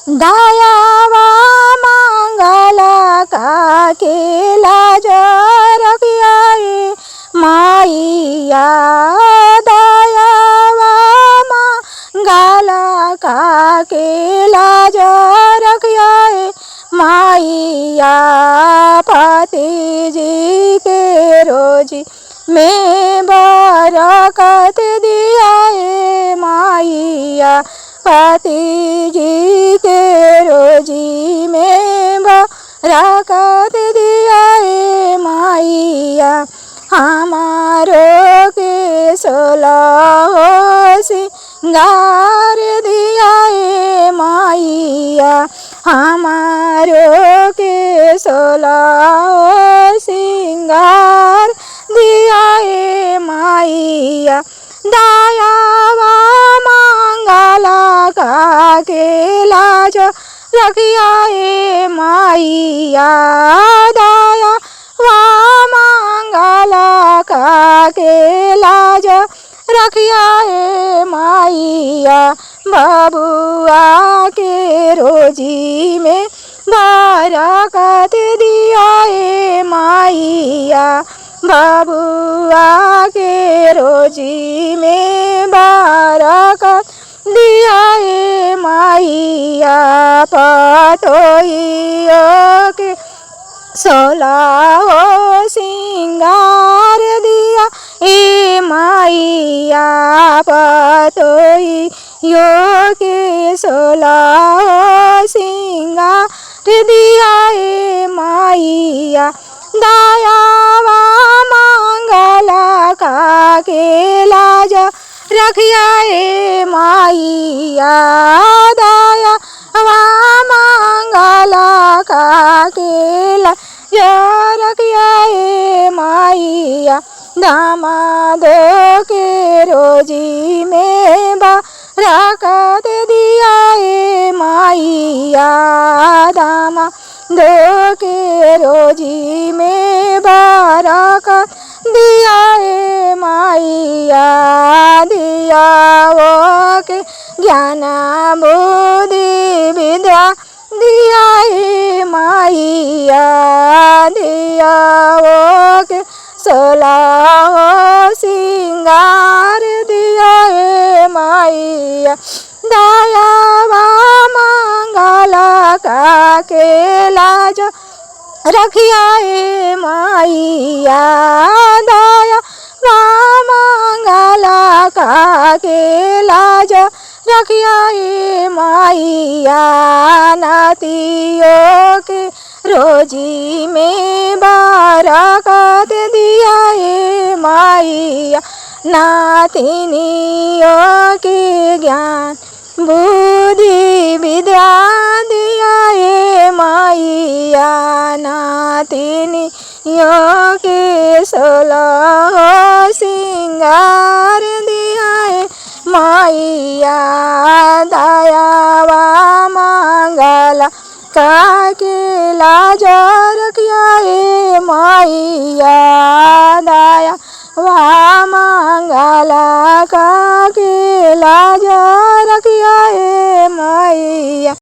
दयावा मंगल का केला जो रखियाए माइया। दयावा मंगल का केला जो रखियाए माइया। पति जी के रोजी में बरकत दियाए माइया। पति जी के रोजी में बरकत दियाए माइया। हमारो के सोलह सिंगार दियाए माइया। हमारो के सोलह सिंगार दियाए माइया। दयावा मंगला का केला जो रखियाए माइया। दयावा मंगला का केला जो रखियाए माइया। बबुआ के रोजी में बरकत दियाए माइया। बबुआ के रोजी में बरकत दियाए माइया। पतोहियों के सोलह सिंगार दिया ए माइया। पतोहियों के सोलह सिंगार दिया ए माइया। दयावा मंगला का केला जो रखियाए माइया। दयावा मंगला का केला जो रखियाए माइया। दामादों के रोजी में बरकत दियाए माइया। दामादों के रोजी में बरकत दियाए माइया। दियाओ के ज्ञान बुद्धि विद्या दियाए माइया। दियाओ के सोलह सिंगार दियाए माइया। दयावा मंगला का केला जो रखियाए माइया। दयावा मंगला का केला जो रखियाए माइया। नातियों के रोजी में बरकत दियाए माइया। नातिनियों के ज्ञान बुद्धि विद्या दियाए माइया। नातिनियों के सोलह सिंगार दियाए माइया। दयावा मंगला का केला जो रखियाए माइया। दयावा मंगला का केला जो रखियाए माइया।